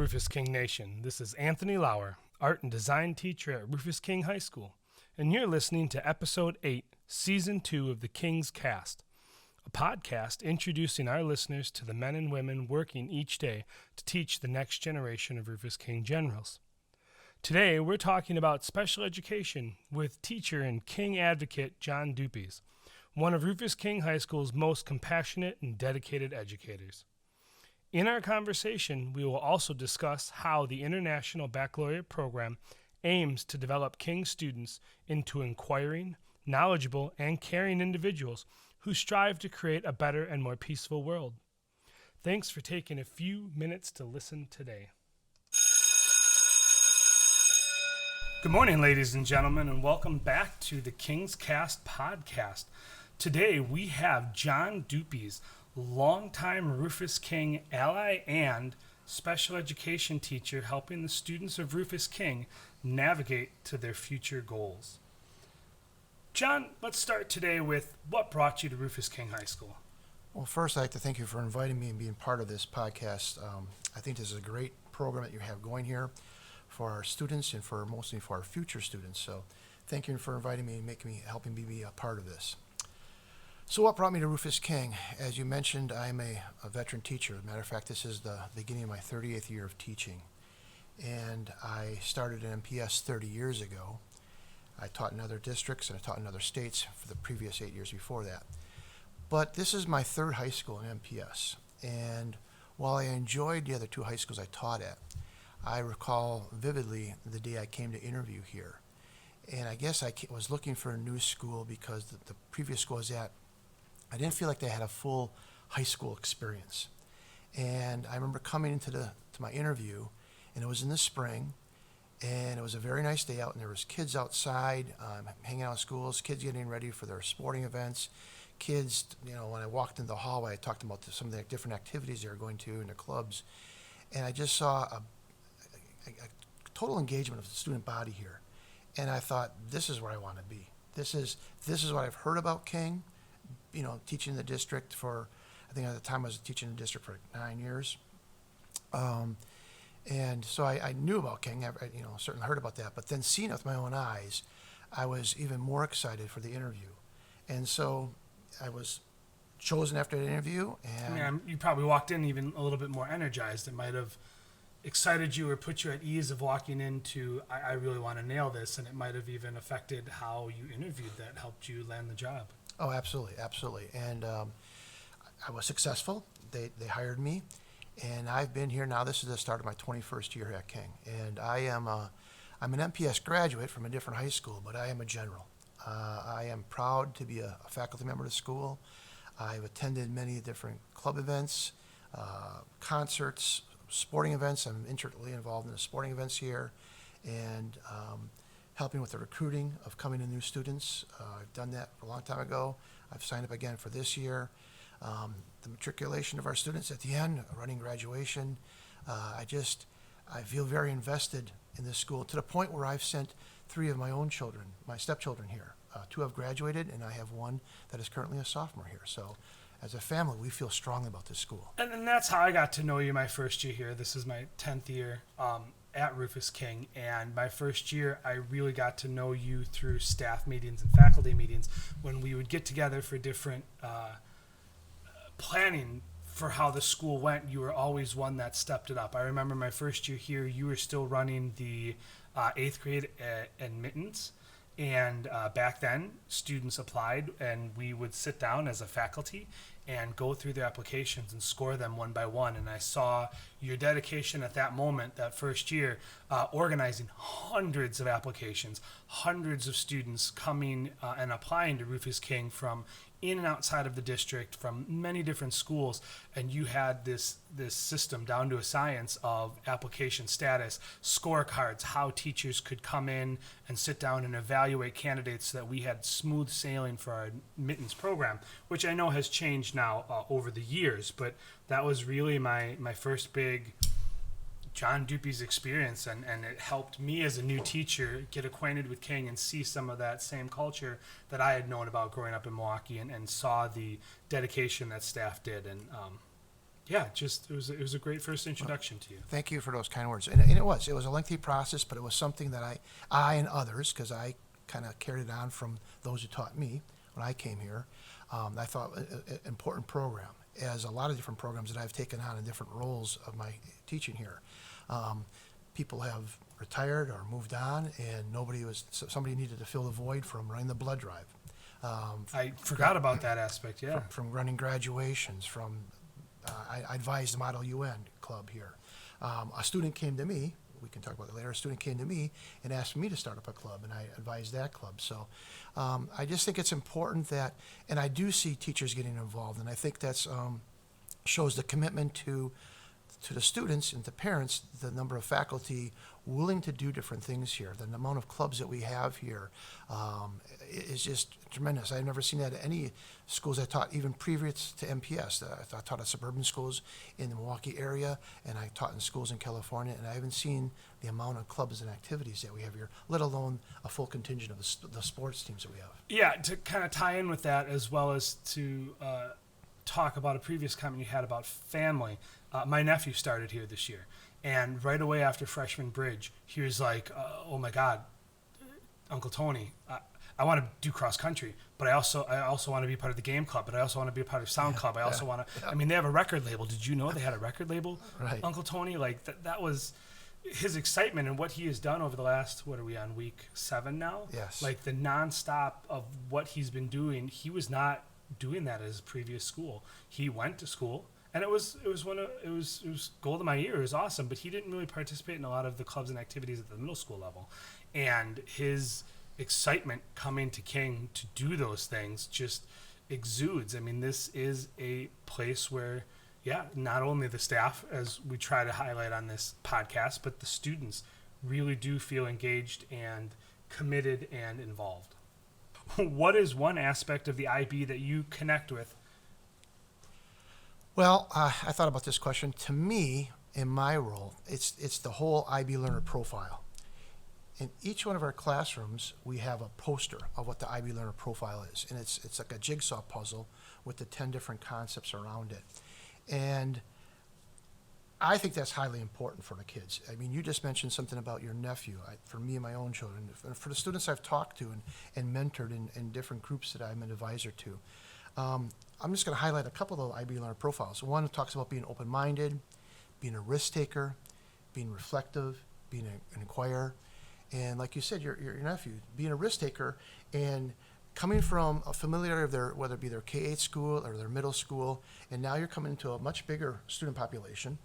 Rufus King Nation. This is Anthony Lauer, art and design teacher at Rufus King High School, and you're listening to Episode 8, Season 2 of the King's Cast, a podcast introducing our listeners to the men and women working each day to teach the next generation of Rufus King generals. Today, we're talking about special education with teacher and King advocate John Dupies, one of Rufus King High School's most compassionate and dedicated educators. In our conversation, we will also discuss how the International Baccalaureate program aims to develop King students into inquiring, knowledgeable, and caring individuals who strive to create a better and more peaceful world. Thanks for taking a few minutes to listen today. Good morning, ladies and gentlemen, and welcome back to the King's Cast podcast. Today we have John Dupies, longtime Rufus King ally and special education teacher, helping the students of Rufus King navigate to their future goals. John, let's start today with what brought you to Rufus King High School. Well, first, I'd like to thank you for inviting me and being part of this podcast. I think this is a great program that you have going here for our students and mostly for our future students. So thank you for inviting me and helping me be a part of this. So what brought me to Rufus King? As you mentioned, I'm a veteran teacher. As a matter of fact, this is the beginning of my 38th year of teaching. And I started in MPS 30 years ago. I taught in other districts and I taught in other states for the previous 8 years before that. But this is my third high school in MPS. And while I enjoyed the other two high schools I taught at, I recall vividly the day I came to interview here. And I guess I was looking for a new school because the previous school I was at, I didn't feel like they had a full high school experience. And I remember coming into my interview, and it was in the spring, and it was a very nice day out, and there was kids outside hanging out in schools, kids getting ready for their sporting events, kids, when I walked into the hallway, I talked about some of the different activities they were going to in the clubs, and I just saw a total engagement of the student body here. And I thought, this is where I want to be. This is what I've heard about King. Teaching in the district for, I think at the time I was teaching in the district for 9 years. And so I knew about King, I certainly heard about that, but then seeing it with my own eyes, I was even more excited for the interview. And so I was chosen after the interview. And you probably walked in even a little bit more energized. It might have excited you or put you at ease of walking into, I really want to nail this, and it might have even affected how you interviewed that helped you land the job. Oh, absolutely. And I was successful. They hired me, and I've been here now. This is the start of my 21st year at King, and I'm an MPS graduate from a different high school, but I am a general. I am proud to be a faculty member of the school. I've attended many different club events, concerts, sporting events. I'm intricately involved in the sporting events here, and helping with the recruiting of coming in new students. I've done that a long time ago. I've signed up again for this year. The matriculation of our students at the end, running graduation. I feel very invested in this school to the point where I've sent 3 of my own children, my stepchildren here. 2 have graduated, and I have 1 that is currently a sophomore here. So as a family, we feel strongly about this school. And that's how I got to know you my first year here. This is my 10th year at Rufus King, and my first year I really got to know you through staff meetings and faculty meetings when we would get together for different planning for how the school went. You were always one that stepped it up. I remember my first year here, you were still running the 8th grade admittance, and back then students applied, and we would sit down as a faculty and go through their applications and score them one by one. And I saw your dedication at that moment, that first year, organizing hundreds of applications, hundreds of students coming and applying to Rufus King from in and outside of the district, from many different schools, and you had this system down to a science of application status, scorecards, how teachers could come in and sit down and evaluate candidates so that we had smooth sailing for our admittance program, which I know has changed now over the years, but that was really my first big John Dupies experience, and it helped me as a new teacher get acquainted with King and see some of that same culture that I had known about growing up in Milwaukee, and saw the dedication that staff did. And Yeah, just it was a great first introduction to you. Thank you for those kind words. And it was a lengthy process, but it was something that I and others, because I kind of carried it on from those who taught me when I came here, I thought an important program, as a lot of different programs that I've taken on in different roles of my teaching here. People have retired or moved on, and somebody needed to fill the void from running the blood drive. I forgot about that aspect. Yeah. From running graduations, I advised the Model UN club here. A student came to me, we can talk about it later, a student came to me and asked me to start up a club, and I advised that club. So I just think it's important that, and I do see teachers getting involved, and I think that's shows the commitment to the students and to parents, the number of faculty willing to do different things here. The amount of clubs that we have here is just tremendous. I've never seen that at any schools I taught, even previous to MPS. I taught at suburban schools in the Milwaukee area, and I taught in schools in California, and I haven't seen the amount of clubs and activities that we have here, let alone a full contingent of the sports teams that we have. Yeah, to kind of tie in with that, as well as to talk about a previous comment you had about family. My nephew started here this year, and right away after freshman bridge, he was like, "Oh my God, Uncle Tony, I want to do cross country, but I also want to be part of the game club, but I also want to be a part of sound club. I also want to. I mean, they have a record label. Did you know they had a record label, Right. Uncle Tony? Like that was his excitement and what he has done over the last, what are we on, week 7 now? Yes. Like the nonstop of what he's been doing. He was not doing that at his previous school. He went to school, and it was gold of my year. It was awesome, but he didn't really participate in a lot of the clubs and activities at the middle school level, and his excitement coming to King to do those things just exudes. I mean, this is a place where, yeah, not only the staff, as we try to highlight on this podcast, but the students really do feel engaged and committed and involved. What is one aspect of the IB that you connect with? Well, I thought about this question. To me, in my role, it's the whole IB learner profile. In each one of our classrooms, we have a poster of what the IB learner profile is, and it's like a jigsaw puzzle with the 10 different concepts around it. And I think that's highly important for the kids. I mean, you just mentioned something about your nephew. For me and my own children, for the students I've talked to and mentored in different groups that I'm an advisor to, I'm just going to highlight a couple of the IB learner profiles. One talks about being open-minded, being a risk taker, being reflective, being an inquirer, and like you said, your nephew, being a risk taker and coming from a familiarity of their, whether it be their K-8 school or their middle school, and now you're coming into a much bigger student population.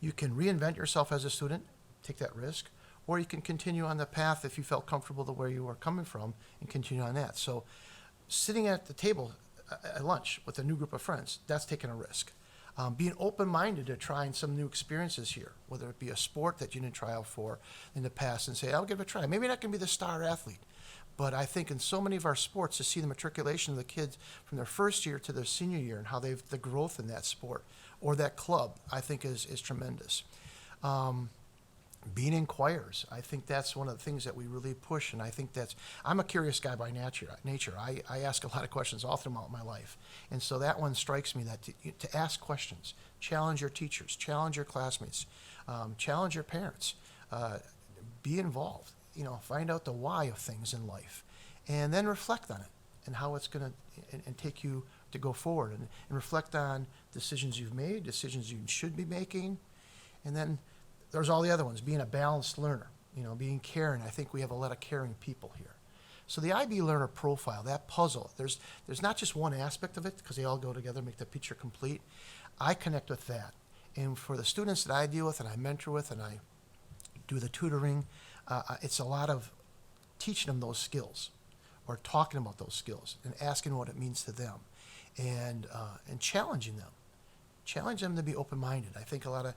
You can reinvent yourself as a student, take that risk, or you can continue on the path if you felt comfortable the where you were coming from and continue on that. So sitting at the table at lunch with a new group of friends, that's taking a risk. Being open-minded to trying some new experiences here, whether it be a sport that you didn't try out for in the past and say, I'll give it a try. Maybe not going to be the star athlete, but I think in so many of our sports, to see the matriculation of the kids from their first year to their senior year and how the growth in that sport or that club, I think is tremendous. Being inquirers, I think that's one of the things that we really push, and I think I'm a curious guy by nature. I ask a lot of questions all throughout my life, and so that one strikes me, that to ask questions, challenge your teachers, challenge your classmates, challenge your parents, be involved, find out the why of things in life, and then reflect on it and how it's going to and take you to go forward, and reflect on decisions you've made, decisions you should be making, and then there's all the other ones, being a balanced learner, being caring. I think we have a lot of caring people here. So the IB learner profile, that puzzle, there's not just one aspect of it, because they all go together, make the picture complete. I connect with that. And for the students that I deal with and I mentor with and I do the tutoring, it's a lot of teaching them those skills, or talking about those skills and asking what it means to them, and challenging them. Challenge them to be open-minded. I think a lot of,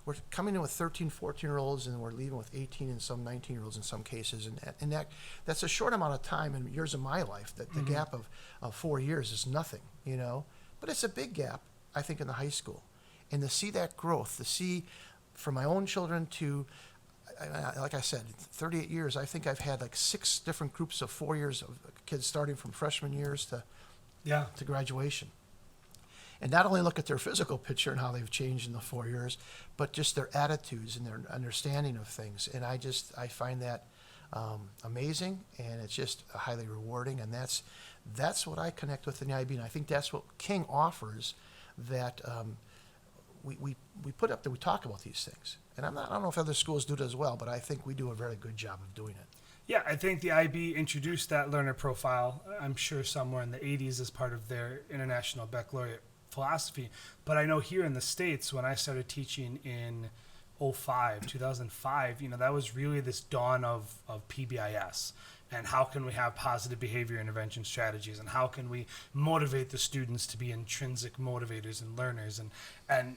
we're coming in with 13, 14-year-olds, and we're leaving with 18 and some 19-year-olds in some cases. And that's a short amount of time in years of my life. That the gap of 4 years is nothing, But it's a big gap, I think, in the high school. And to see that growth, to see from my own children to, like I said, 38 years, I think I've had like 6 different groups of 4 years of kids starting from freshman years to graduation. and not only look at their physical picture and how they've changed in the 4 years, but just their attitudes and their understanding of things. And I find that amazing, and it's just highly rewarding. And that's what I connect with in the IB, and I think that's what King offers. That we put up that we talk about these things. And I don't know if other schools do it as well, but I think we do a very good job of doing it. Yeah, I think the IB introduced that learner profile, I'm sure somewhere in the 80s as part of their International Baccalaureate philosophy. But I know here in the States, when I started teaching in 2005, that was really this dawn of PBIS. And how can we have positive behavior intervention strategies? And how can we motivate the students to be intrinsic motivators and learners? And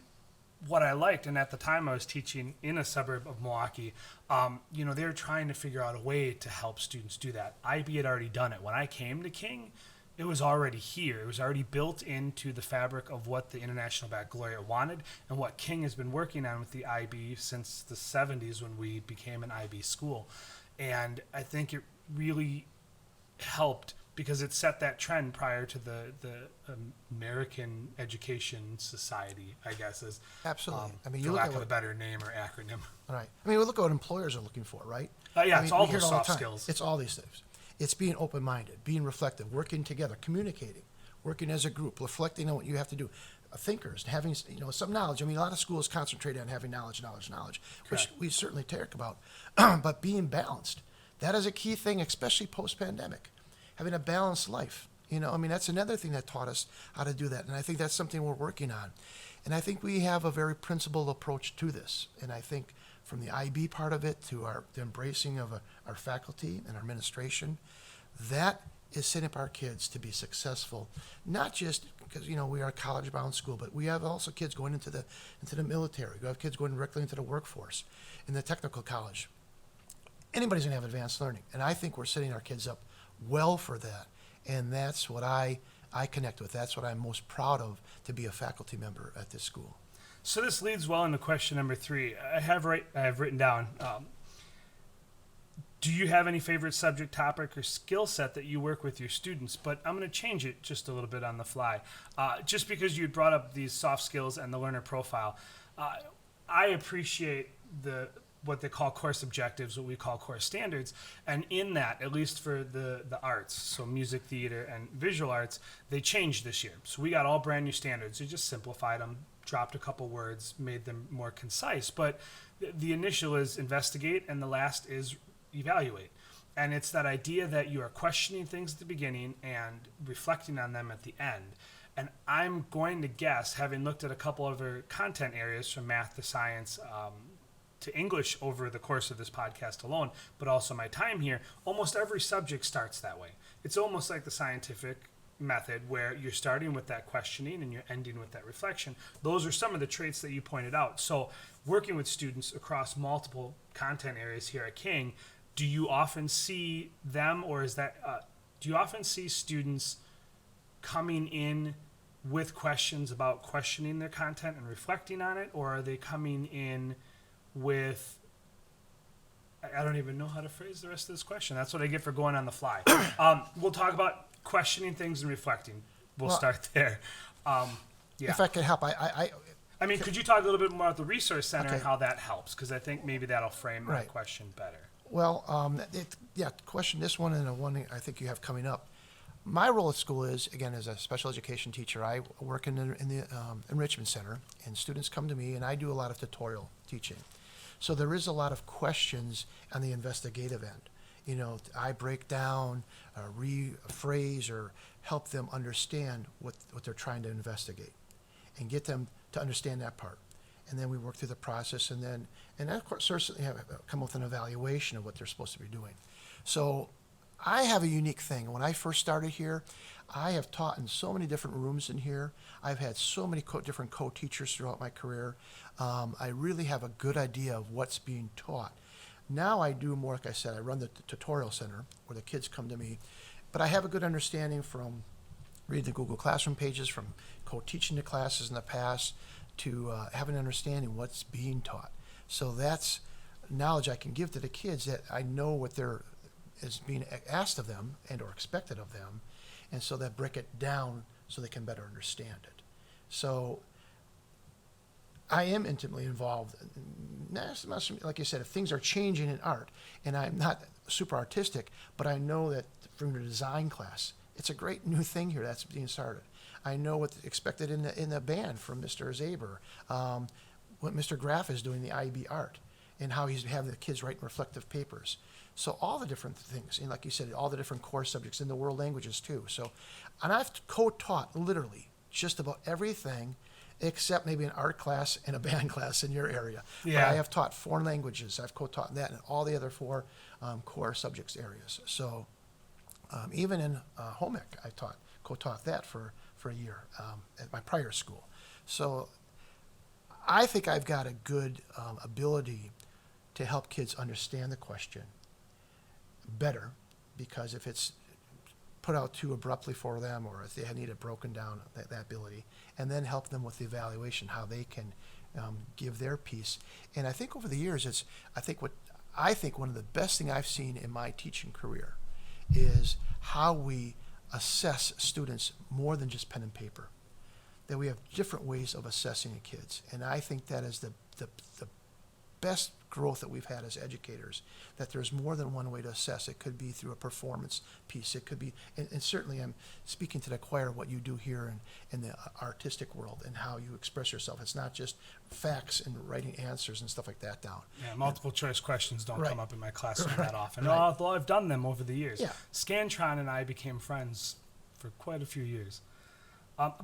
what I liked, and at the time I was teaching in a suburb of Milwaukee, they were trying to figure out a way to help students do that. IB had already done it. When I came to King, it was already here. It was already built into the fabric of what the International Baccalaureate wanted and what King has been working on with the IB since the 70s when we became an IB school. And I think it really helped because it set that trend prior to the American Education Society, I guess, is Absolutely. for lack of a better name or acronym. Right. We look at what employers are looking for, right? It's all we hear those it all the soft time. skills. It's all these things. It's being open-minded, being reflective, working together, communicating, working as a group, reflecting on what you have to do. Thinkers, having some knowledge. A lot of schools concentrate on having knowledge, which we certainly talk about. But being balanced, that is a key thing, especially post-pandemic. Having a balanced life. That's another thing that taught us how to do that. And I think that's something we're working on. And I think we have a very principled approach to this. And I think from the IB part of it to the embracing of our faculty and our administration, that is setting up our kids to be successful, not just because, we are a college-bound school, but we have also kids going into the military. We have kids going directly into the workforce, in the technical college. Anybody's going to have advanced learning. And I think we're setting our kids up well for that. And that's what I connect with. That's what I'm most proud of, to be a faculty member at this school. So this leads well into question number 3. I have written down, do you have any favorite subject, topic, or skill set that you work with your students? But I'm going to change it just a little bit on the fly. Just because you brought up these soft skills and the learner profile, I appreciate what they call course objectives, what we call course standards. And in that, at least for the arts, so music, theater, and visual arts, they changed this year. So we got all brand new standards. They just simplified them, dropped a couple words, made them more concise. But the initial is investigate, and the last is evaluate. And it's that idea that you are questioning things at the beginning and reflecting on them at the end. And I'm going to guess, having looked at a couple other content areas from math to science, to English over the course of this podcast alone, but also my time here, almost every subject starts that way. It's almost like the scientific method where you're starting with that questioning and you're ending with that reflection. Those are some of the traits that you pointed out. So working with students across multiple content areas here at King, do you often see them, or do you often see students coming in with questions about questioning their content and reflecting on it, or are they coming in with, I don't even know how to phrase the rest of this question. That's what I get for going on the fly. We'll talk about questioning things and reflecting. We'll start there. Yeah. If I could help, could you talk a little bit more about the Resource Center and Okay. how that helps? Because I think maybe that'll frame my Right. question better. Well, question this one and the one I think you have coming up. My role at school is, again, as a special education teacher, I work in the enrichment center, and students come to me, and I do a lot of tutorial teaching. So there is a lot of questions on the investigative end. I break down, rephrase, or help them understand what they're trying to investigate and get them to understand that part. And then we work through the process, and of course, certainly come with an evaluation of what they're supposed to be doing. So I have a unique thing. When I first started here, I have taught in so many different rooms in here. I've had so many different co-teachers throughout my career. I really have a good idea of what's being taught. Now I do more, like I said, I run the tutorial center where the kids come to me, but I have a good understanding from reading the Google Classroom pages, from co-teaching the classes in the past, to have an understanding what's being taught. So that's knowledge I can give to the kids, that I know what is being asked of them and or expected of them, and so that break it down so they can better understand it. So I am intimately involved. Like you said, if things are changing in art, and I'm not super artistic, but I know that from the design class, it's a great new thing here that's being started. I know what's expected in the band from Mr. Zaber, what Mr. Graff is doing, the IB art, and how he's having the kids write reflective papers. So all the different things, and like you said, all the different core subjects in the world languages too. So, and I've co-taught literally just about everything except maybe an art class and a band class in your area. Yeah. But I have taught foreign languages. I've co-taught that and all the other four core subjects areas. So even in home ec, I co-taught that for a year at my prior school. So I think I've got a good ability to help kids understand the question better, because if it's put out too abruptly for them, or if they need it broken down, that ability, and then help them with the evaluation, how they can give their piece. And I think over the years, I think one of the best thing I've seen in my teaching career is how we assess students more than just pen and paper. That we have different ways of assessing the kids, and I think that is the best growth that we've had as educators, that there's more than one way to assess. It could be through a performance piece. It could be, and certainly I'm speaking to the choir, what you do here in the artistic world and how you express yourself. It's not just facts and writing answers and stuff like that down. Yeah, multiple choice questions don't Right. come up in my classroom that often. Right. Although I've done them over the years. Yeah. Scantron and I became friends for quite a few years.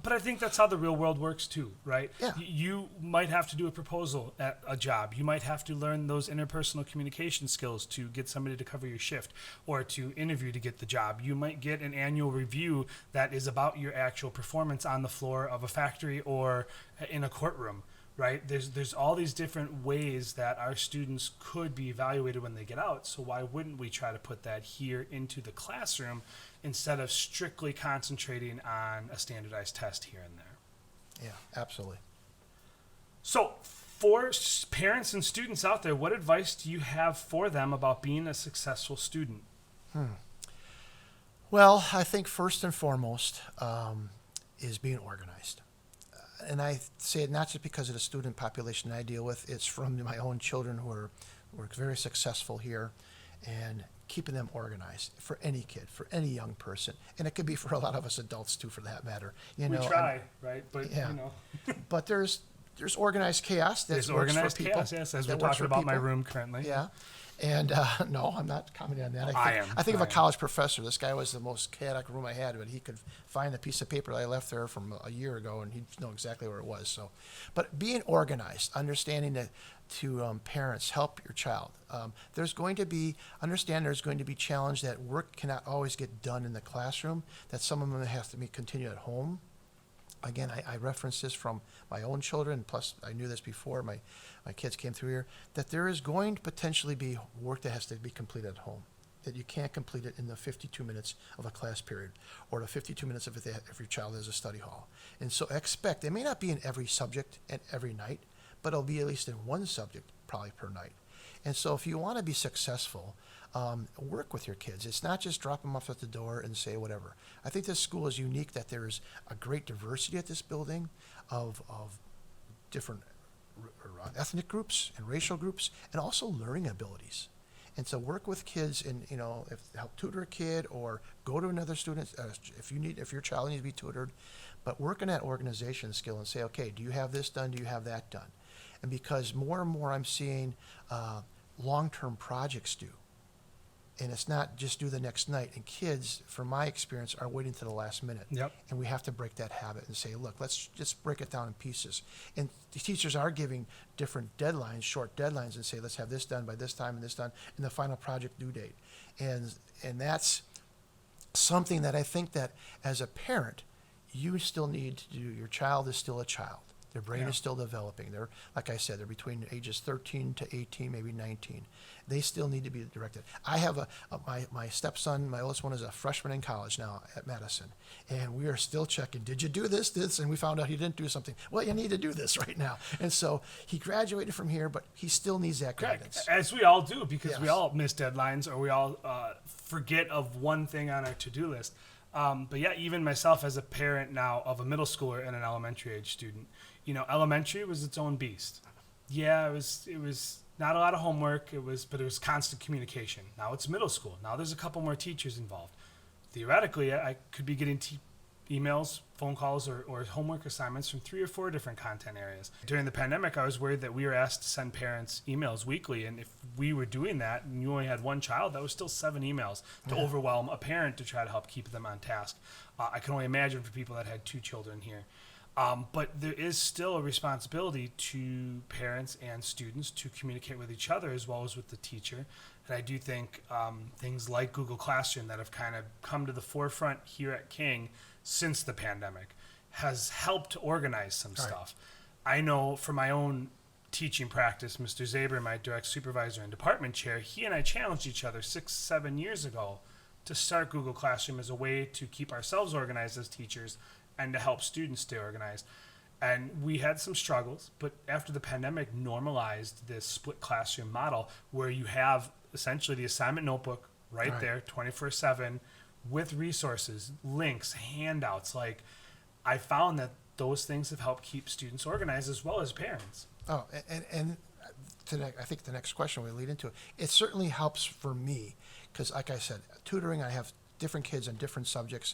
But I think that's how the real world works too, right? Yeah. You might have to do a proposal at a job. You might have to learn those interpersonal communication skills to get somebody to cover your shift, or to interview to get the job. You might get an annual review that is about your actual performance on the floor of a factory or in a courtroom, right? There's all these different ways that our students could be evaluated when they get out. So why wouldn't we try to put that here into the classroom instead of strictly concentrating on a standardized test here and there? Yeah, absolutely. So for parents and students out there, what advice do you have for them about being a successful student? Well, I think first and foremost is being organized. And I say it not just because of the student population I deal with, it's from my own children who are very successful here, and keeping them organized for any kid, for any young person. And it could be for a lot of us adults too, for that matter. We try, right? But, Yeah. you know. But there's organized chaos that There's works organized for people. chaos, yes, as we're that works talking for about my people. room currently. Yeah. And no, I'm not commenting on that. I am. I think of I a am. college professor. This guy was the most chaotic room I had, but he could find a piece of paper that I left there from a year ago, and he'd know exactly where it was. So, but being organized, understanding that to parents, help your child. There's going to be challenge that work cannot always get done in the classroom, that some of them have to be continued at home. Again, I reference this from my own children, plus I knew this before my kids came through here, that there is going to potentially be work that has to be completed at home, that you can't complete it in the 52 minutes of a class period, or the 52 minutes if your child has a study hall. And so expect, it may not be in every subject and every night, but it'll be at least in one subject probably per night. And so if you want to be successful, work with your kids. It's not just drop them off at the door and say whatever. I think this school is unique, that there's a great diversity at this building of different ethnic groups and racial groups, and also learning abilities. And so work with kids, and help tutor a kid, or go to another student if your child needs to be tutored. But work on that organization skill and say, okay, do you have this done? Do you have that done? And because more and more I'm seeing long-term projects due. And it's not just do the next night. And kids, from my experience, are waiting to the last minute. Yep. And we have to break that habit and say, look, let's just break it down in pieces. And the teachers are giving different deadlines, short deadlines, and say, let's have this done by this time and this done, and the final project due date. And that's something that I think that as a parent, you still need to do. Your child is still a child. Their brain is still developing. They're, like I said, they're between ages 13 to 18, maybe 19. They still need to be directed. I have my stepson, my oldest one, is a freshman in college now at Madison, and we are still checking. Did you do this? And we found out he didn't do something. Well, you need to do this right now. And so he graduated from here, but he still needs that guidance. As we all do, because we Yes. all miss deadlines, or we all forget of one thing on our to-do list. But yeah, even myself as a parent now of a middle schooler and an elementary age student, elementary was its own beast. Yeah, it was not a lot of homework. But it was constant communication. Now it's middle school. Now there's a couple more teachers involved. Theoretically, I could be getting emails, phone calls, or homework assignments from 3 or 4 different content areas. During the pandemic, I was worried that we were asked to send parents emails weekly, and if we were doing that and you only had one child, that was still 7 emails to overwhelm a parent to try to help keep them on task. I can only imagine for people that had 2 children here. But there is still a responsibility to parents and students to communicate with each other as well as with the teacher. And I do think things like Google Classroom that have kind of come to the forefront here at King since the pandemic has helped to organize some stuff. I know for my own teaching practice, Mr. Zaber, my direct supervisor and department chair, he and I challenged each other 6-7 years ago to start Google Classroom as a way to keep ourselves organized as teachers and to help students stay organized. And we had some struggles, but after the pandemic normalized this split classroom model where you have essentially the assignment notebook right there 24/7 with resources, links, handouts. Like, I found that those things have helped keep students organized as well as parents. Oh, and I think the next question we lead into it. It certainly helps for me because, like I said, tutoring, I have different kids on different subjects.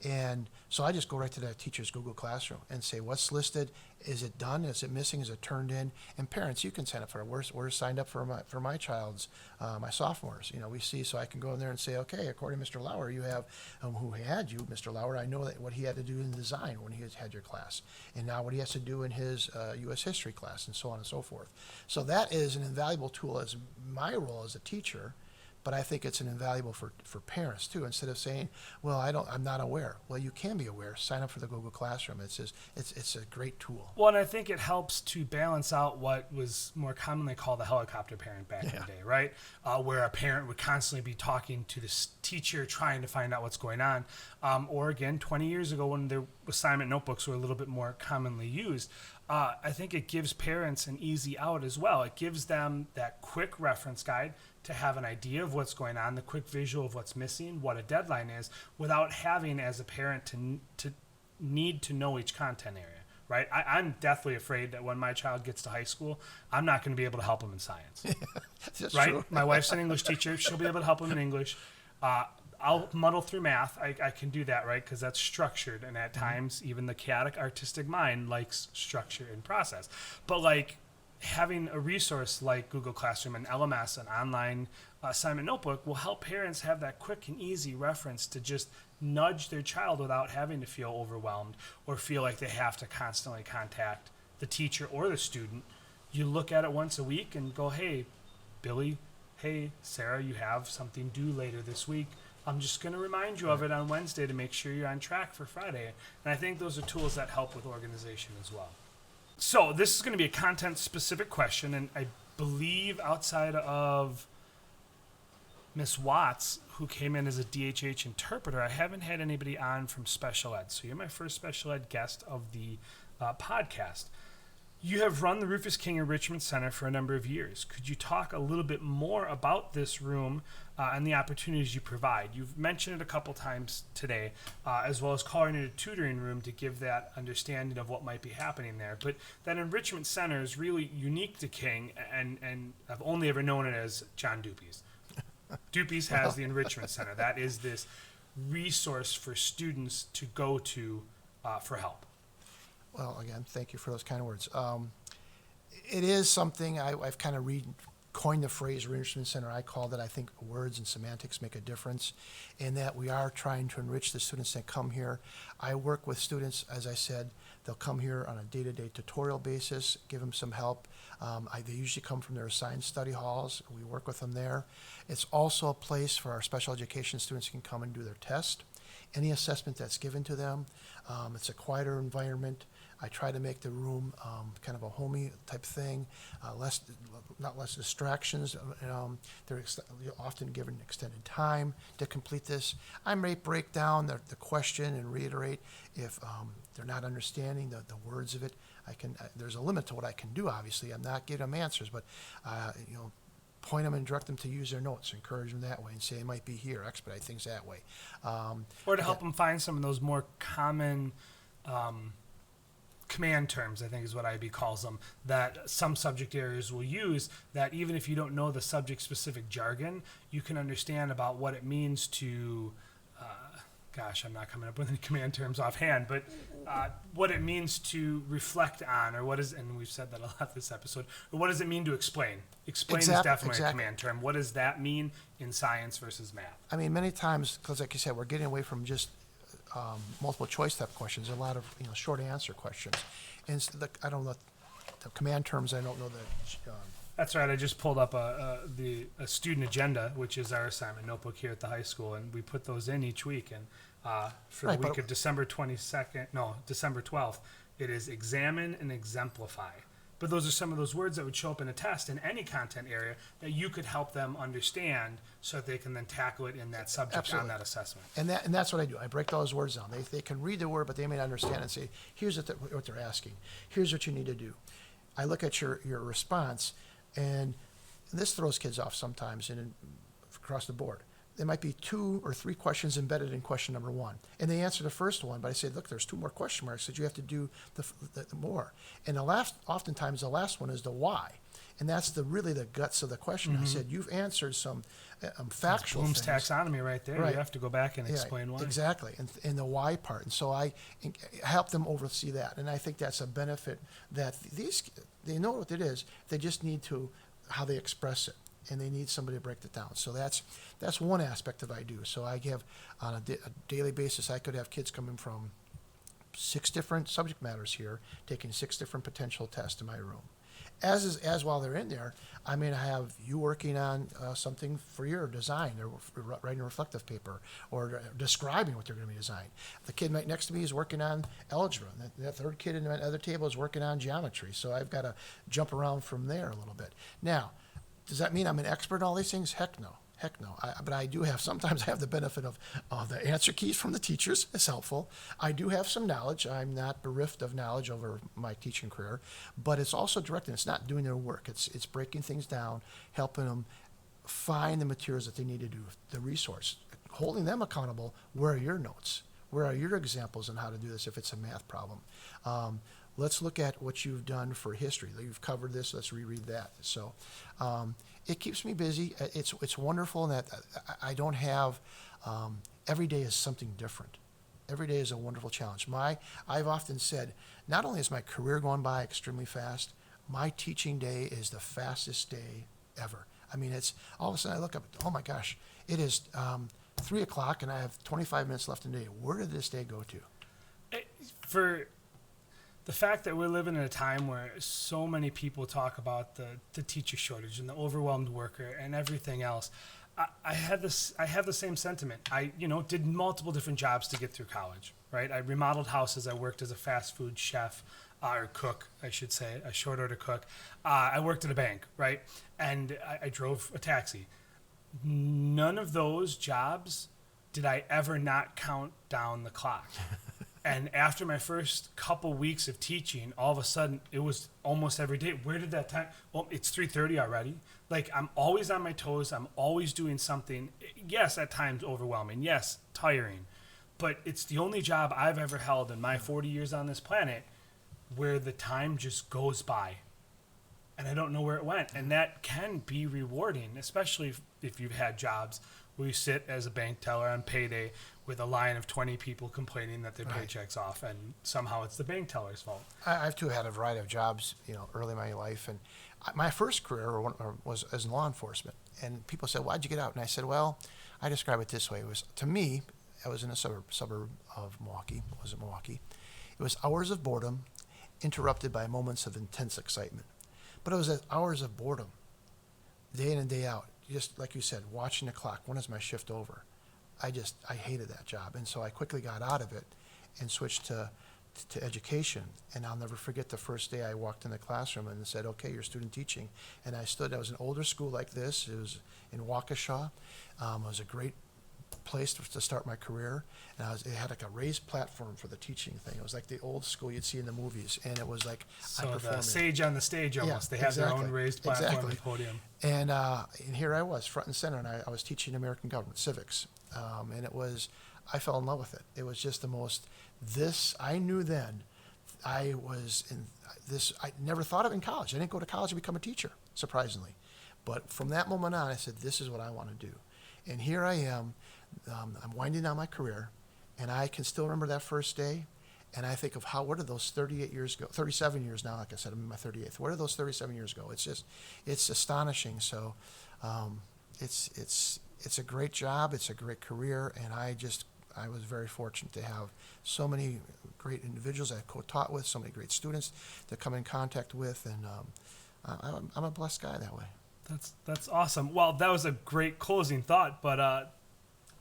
And so I just go right to that teacher's Google Classroom and say, what's listed? Is it done? Is it missing? Is it turned in? And parents, you can sign up for it. We're signed up for my child's, my sophomores. We see, so I can go in there and say, okay, according to Mr. Lauer, you have, who had you, Mr. Lauer, I know that what he had to do in design when he had your class. And now what he has to do in his U.S. history class and so on and so forth. So that is an invaluable tool as my role as a teacher. But I think it's an invaluable for parents too. Instead of saying, "Well, I'm not aware." Well, you can be aware. Sign up for the Google Classroom. It's a great tool. Well, and I think it helps to balance out what was more commonly called the helicopter parent back in the day, right? Where a parent would constantly be talking to this teacher, trying to find out what's going on. Or again, 20 years ago, when the assignment notebooks were a little bit more commonly used. I think it gives parents an easy out as well. It gives them that quick reference guide to have an idea of what's going on, the quick visual of what's missing, what a deadline is, without having as a parent to need to know each content area, right? I'm deathly afraid that when my child gets to high school, I'm not going to be able to help him in science, right? True. My wife's an English teacher. She'll be able to help him in English. I'll muddle through math. I can do that, right? Because that's structured. And at times, even the chaotic artistic mind likes structure and process. But like having a resource like Google Classroom and LMS, an online assignment notebook, will help parents have that quick and easy reference to just nudge their child without having to feel overwhelmed or feel like they have to constantly contact the teacher or the student. You look at it once a week and go, hey, Billy, hey, Sarah, you have something due later this week. I'm just going to remind you of it on Wednesday to make sure you're on track for Friday. And I think those are tools that help with organization as well. So this is going to be a content-specific question, and I believe outside of Miss Watts, who came in as a DHH interpreter, I haven't had anybody on from special ed. So you're my first special ed guest of the podcast. You have run the Rufus King Enrichment Center for a number of years. Could you talk a little bit more about this room and the opportunities you provide? You've mentioned it a couple times today, as well as calling it a tutoring room to give that understanding of what might be happening there. But that enrichment center is really unique to King, and I've only ever known it as John Dupies. Dupies has the enrichment center. That is this resource for students to go to for help. Well, again, thank you for those kind of words. It is something I've kind of coined the phrase enrichment center. I call that, I think, words and semantics make a difference in that we are trying to enrich the students that come here. I work with students, as I said, they'll come here on a day-to-day tutorial basis, give them some help. They usually come from their assigned study halls. We work with them there. It's also a place for our special education students can come and do their test. Any assessment that's given to them. It's a quieter environment. I try to make the room kind of a homey type thing, not less distractions. They're often given extended time to complete this. I may break down the question and reiterate if they're not understanding the words of it. There's a limit to what I can do. Obviously, I'm not giving them answers, but point them and direct them to use their notes, encourage them that way, and say it might be here, expedite things that way. Or to help them find some of those more common command terms, I think is what IB calls them, that some subject areas will use, that even if you don't know the subject-specific jargon, you can understand about what it means to, I'm not coming up with any command terms offhand, but what it means to reflect on, or what is, and we've said that a lot this episode, or what does it mean to explain? Explain is definitely a command term. What does that mean in science versus math? I mean, many times, because like you said, we're getting away from just multiple choice type questions, a lot of short answer questions. And I don't know the command terms, I don't know the... That's right. I just pulled up a student agenda, which is our assignment notebook here at the high school, and we put those in each week. And for the week of December 12th, it is examine and exemplify. But those are some of those words that would show up in a test in any content area that you could help them understand so that they can then tackle it in that subject on that assessment. And that's what I do. I break those words down. They can read the word, but they may not understand and say, here's what they're asking. Here's what you need to do. I look at your response, and this throws kids off sometimes across the board. There might be 2 or 3 questions embedded in question number 1. And they answer the first one, but I say, look, there's 2 more question marks that you have to do the more. And oftentimes the last one is the why. And that's really the guts of the question. Mm-hmm. I said, you've answered some factual Bloom's things. taxonomy right there. Right. You have to go back and explain why. Exactly, and the why part. And so I help them oversee that. And I think that's a benefit that they know what it is. They just need to, how they express it. And they need somebody to break it down. So that's one aspect of I do. So I have, on a daily basis, I could have kids coming from 6 different subject matters here, taking 6 different potential tests in my room. As while they're in there, I mean, I have you working on something for your design, or writing a reflective paper, or describing what they're going to be designing. The kid right next to me is working on algebra, and that third kid in the other table is working on geometry. So I've got to jump around from there a little bit. Now, does that mean I'm an expert in all these things? Heck no. But I do sometimes I have the benefit of the answer keys from the teachers. It's helpful. I do have some knowledge. I'm not bereft of knowledge over my teaching career, but it's also directing. It's not doing their work. It's breaking things down, helping them find the materials that they need to do, the resource, holding them accountable. Where are your notes? Where are your examples on how to do this if it's a math problem? Let's look at what you've done for history. You've covered this. Let's reread that. So it keeps me busy. It's wonderful that I don't have every day is something different. Every day is a wonderful challenge. I've often said, not only is my career going by extremely fast, my teaching day is the fastest day ever. I mean, it's all of a sudden I look up, oh my gosh, it is 3 o'clock and I have 25 minutes left in the day. Where did this day go to? For the fact that we're living in a time where so many people talk about the teacher shortage and the overwhelmed worker and everything else, I have the same sentiment. I did multiple different jobs to get through college, right? I remodeled houses. I worked as a fast food chef, or cook, I should say, a short order cook. I worked at a bank, right? And I drove a taxi. None of those jobs did I ever not count down the clock. And after my first couple weeks of teaching, all of a sudden, it was almost every day. Where did that time? Well, it's 3:30 already. Like, I'm always on my toes. I'm always doing something. Yes, at times overwhelming. Yes, tiring. But it's the only job I've ever held in my 40 years on this planet where the time just goes by. And I don't know where it went. And that can be rewarding, especially if you've had jobs where you sit as a bank teller on payday with a line of 20 people complaining that their paycheck's off, and somehow it's the bank teller's fault. I've too had a variety of jobs, early in my life, and my first career was as in law enforcement. And people said, "Why'd you get out?" And I said, "Well, I describe it this way: it was, to me, I was in a suburb of Milwaukee. It wasn't Milwaukee. It was hours of boredom, interrupted by moments of intense excitement. But it was hours of boredom, day in and day out. Just like you said, watching the clock. When is my shift over? I hated that job, and so I quickly got out of it and switched to education. And I'll never forget the first day I walked in the classroom and said, "Okay, you're student teaching." And I was an older school like this. It was in Waukesha. It was a great place to start my career. And it had like a raised platform for the teaching thing. It was like the old school you'd see in the movies, and it was like I'm So the performing. sage on the stage almost. Yeah, They have their exactly. own raised platform Exactly. and podium. And here I was, front and center, and I was teaching American government civics, and I fell in love with it. It was just the most. I knew then, I was in this. I never thought of it in college. I didn't go to college to become a teacher, surprisingly, but from that moment on, I said, this is what I want to do, and here I am. I'm winding down my career, and I can still remember that first day. And I think of where did those 38 years go? 37 years now, like I said, I'm in my 38th. Where did those 37 years go? It's astonishing. So, it's a great job. It's a great career. And I was very fortunate to have so many great individuals I co-taught with, so many great students to come in contact with. And, I'm a blessed guy that way. That's awesome. Well, that was a great closing thought, but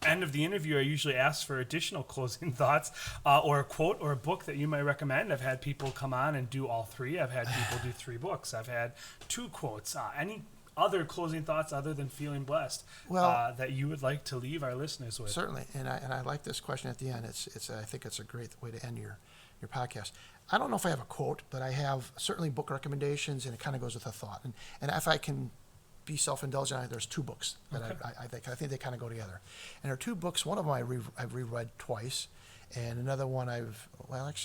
end of the interview, I usually ask for additional closing thoughts or a quote or a book that you might recommend. I've had people come on and do all three. I've had people do 3 books. I've had 2 quotes. Any other closing thoughts other than feeling blessed that you would like to leave our listeners with? Certainly, and I like this question at the end. I think it's a great way to end your podcast. I don't know if I have a quote, but I have certainly book recommendations, and it kind of goes with a thought. And if I can be self-indulgent, there's 2 books that Okay. I think they kind of go together. And there are 2 books. One of them I've reread twice, and another one I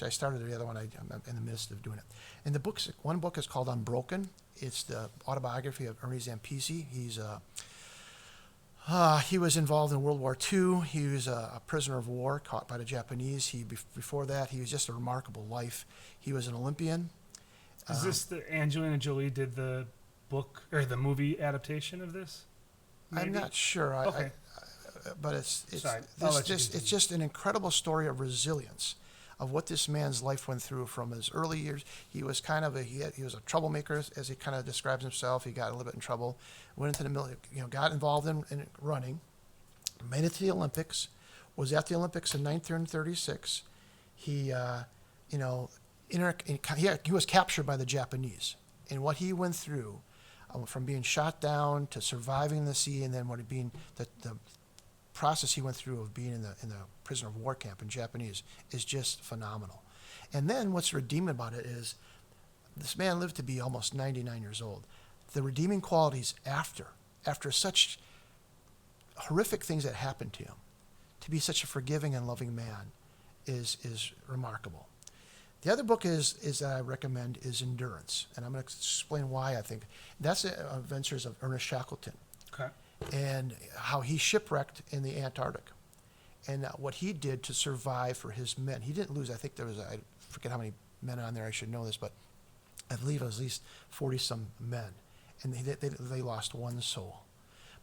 started the other one. I'm in the midst of doing it. And one book is called Unbroken. It's the autobiography of Ernie Zampisi. He was involved in World War II. He was a prisoner of war caught by the Japanese. Before that, he was just a remarkable life. He was an Olympian. Is this the Angelina Jolie did the book or the movie adaptation of this? Maybe? I'm not sure. Okay. But it's Sorry, I'll let you continue. it's just an incredible story of resilience, of what this man's life went through from his early years. He was he was a troublemaker, as he kind of describes himself. He got a little bit in trouble, went into the military, got involved in running, made it to the Olympics, was at the Olympics in 1936. He was captured by the Japanese, and what he went through, from being shot down to surviving the sea, and then being the process he went through of being in the prisoner of war camp in Japanese is just phenomenal. And then what's redeeming about it is this man lived to be almost 99 years old. The redeeming qualities after such horrific things that happened to him, to be such a forgiving and loving man is remarkable. The other book that I recommend is Endurance, and I'm going to explain why I think. That's Adventures of Ernest Shackleton. Okay. And how he shipwrecked in the Antarctic, and what he did to survive for his men. He didn't lose. I think I forget how many men on there. I should know this, but I believe it was at least 40-some men, and they lost 1 soul.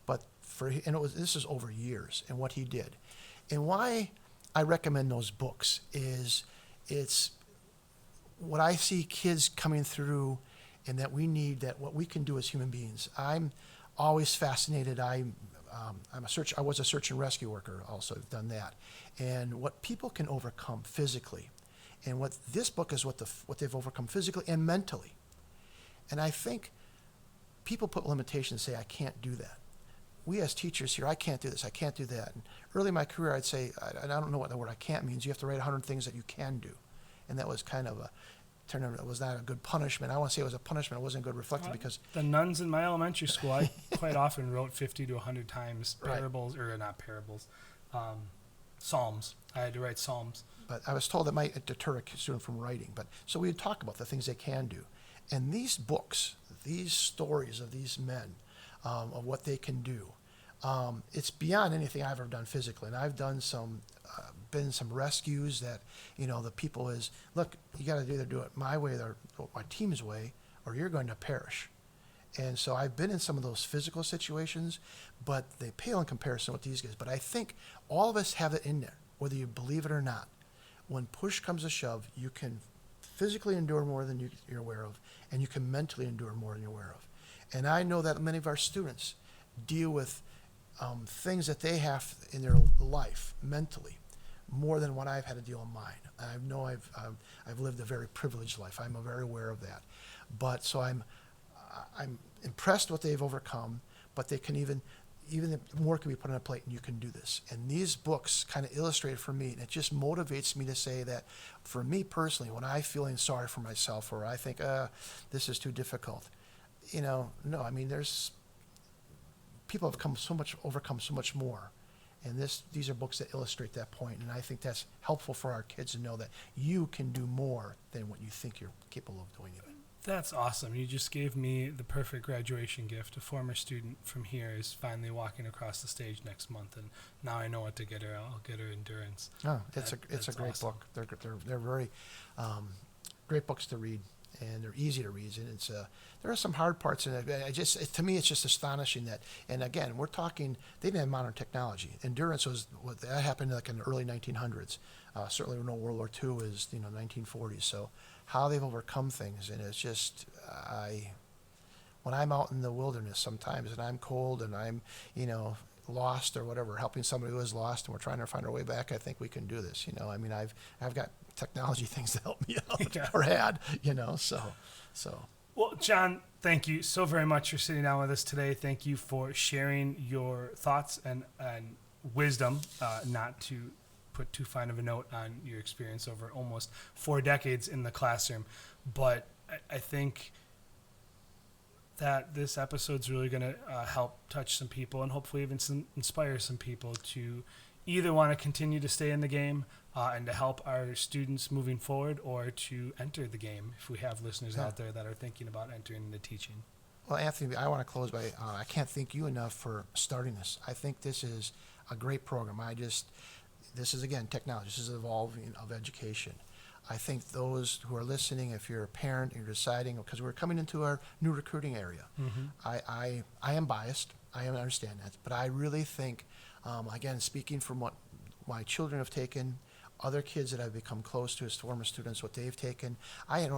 But this is over years, and what he did, and why I recommend those books is it's what I see kids coming through, and that we need, that what we can do as human beings. I'm always fascinated. I was a search and rescue worker. Also, I've done that, and what people can overcome physically, and what this book is what they've overcome physically and mentally. And I think people put limitations, say I can't do that. We as teachers here, I can't do this, I can't do that. And early in my career, I'd say, I don't know what the word I can't means. You have to write 100 things that you can do, and that was kind of it was not a good punishment. I want to say it was a punishment. It wasn't good reflected because the nuns in my elementary school, I quite often wrote 50 to 100 times parables, or not parables, psalms. I had to write psalms. But I was told that might deter a student from writing. So we would talk about the things they can do. And these books, these stories of these men, of what they can do, it's beyond anything I've ever done physically. And I've done been some rescues that, the people is, look, you got to either do it my way or my team's way, or you're going to perish. And so I've been in some of those physical situations, but they pale in comparison with these guys. But I think all of us have it in there, whether you believe it or not. When push comes to shove, you can physically endure more than you're aware of, and you can mentally endure more than you're aware of. And I know that many of our students deal with things that they have in their life mentally more than what I've had to deal in mine. I know I've lived a very privileged life. I'm very aware of that. But so I'm impressed what they've overcome. But they can even, even if more can be put on a plate and you can do this. And these books kind of illustrate for me, and it just motivates me to say that for me personally, when I'm feeling sorry for myself or I think, this is too difficult, no, I mean, people have overcome so much more. And these are books that illustrate that point, and I think that's helpful for our kids to know that you can do more than what you think you're capable of doing even. That's awesome. You just gave me the perfect graduation gift. A former student from here is finally walking across the stage next month, and now I know what to get her. I'll get her Endurance. Oh, it's a great awesome. book. They're very great books to read, and they're easy to read. And there are some hard parts in it. To me, it's just astonishing that. And again, we're talking. They didn't have modern technology. Endurance was what that happened like in the early 1900s. Certainly, we know World War II is 1940s. So how they've overcome things, and it's just when I'm out in the wilderness sometimes, and I'm cold, and I'm lost or whatever, helping somebody who is lost, and we're trying to find our way back. I think we can do this. I mean, I've got technology things to help me out Yeah. or had. So. Well, John, thank you so very much for sitting down with us today. Thank you for sharing your thoughts and wisdom, not to put too fine of a note on your experience over almost 4 decades in the classroom. But I think that this episode's really going to help touch some people and hopefully even inspire some people to either want to continue to stay in the game and to help our students moving forward, or to enter the game if we have listeners out there that are thinking about entering into teaching. Well, Anthony, I want to close by I can't thank you enough for starting this. I think this is a great program. This is, again, technology. This is evolving of education. I think those who are listening, if you're a parent and you're deciding, because we're coming into our new recruiting area, I am biased. I understand that. But I really think, again, speaking from what my children have taken, other kids that I've become close to as former students, what they've taken. I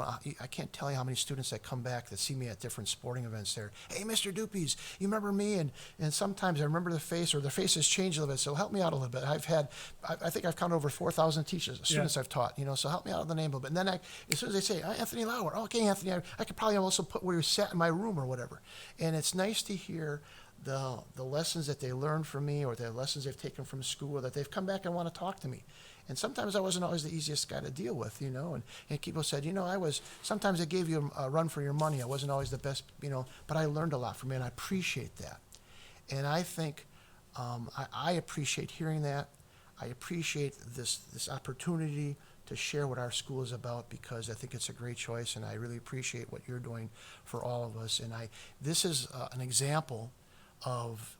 can't tell you how many students that come back that see me at different sporting events there. Hey, Mr. Dupies, you remember me? And sometimes I remember the face, or their faces change a little bit, so help me out a little bit. I think I've counted over 4,000 students I've taught, so help me out with the name a little bit. And then as soon as they say, Anthony Lauer, okay, Anthony, I could probably also put where you sat in my room or whatever. And it's nice to hear the lessons that they learned from me, or the lessons they've taken from school, or that they've come back and want to talk to me. And sometimes I wasn't always the easiest guy to deal with, and people said, sometimes I gave you a run for your money. I wasn't always the best, but I learned a lot from you, and I appreciate that. And I think I appreciate hearing that. I appreciate this opportunity to share what our school is about, because I think it's a great choice, and I really appreciate what you're doing for all of us. And this is an example of,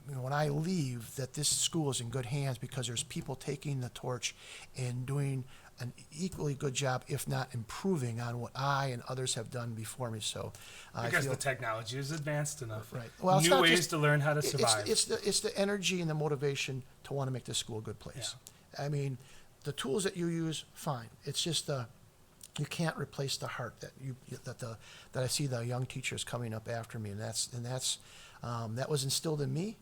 when I leave, that this school is in good hands, because there's people taking the torch and doing an equally good job, if not improving on what I and others have done before me. So because the technology is advanced enough. Right. Well, new ways to learn how to survive. It's the energy and the motivation to want to make this school a good place. Yeah. I mean, the tools that you use, fine. It's just you can't replace the heart that I see the young teachers coming up after me, and that was instilled in me.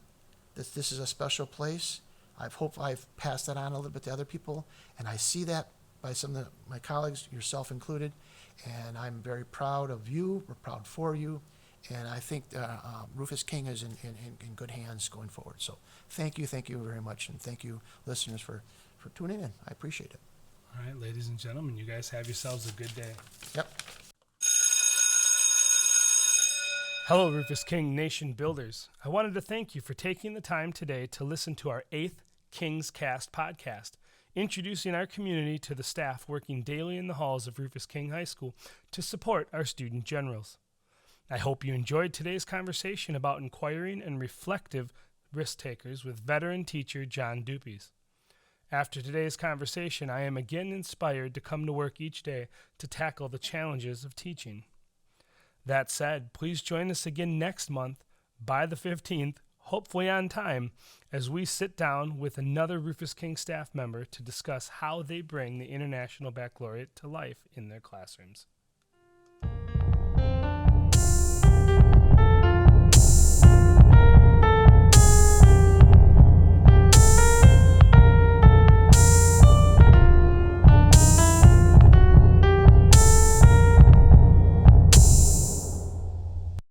That this is a special place. I hope I've passed that on a little bit to other people, and I see that by some of my colleagues, yourself included, and I'm very proud of you. We're proud for you, and I think Rufus King is in good hands going forward. So thank you very much, and thank you, listeners, for tuning in. I appreciate it. All right, ladies and gentlemen, you guys have yourselves a good day. Yep. Hello, Rufus King Nation builders. I wanted to thank you for taking the time today to listen to our 8th Kings Cast podcast, introducing our community to the staff working daily in the halls of Rufus King High School to support our student generals. I hope you enjoyed today's conversation about inquiring and reflective risk takers with veteran teacher John Dupies. After today's conversation, I am again inspired to come to work each day to tackle the challenges of teaching. That said, please join us again next month by the 15th, hopefully on time, as we sit down with another Rufus King staff member to discuss how they bring the International Baccalaureate to life in their classrooms.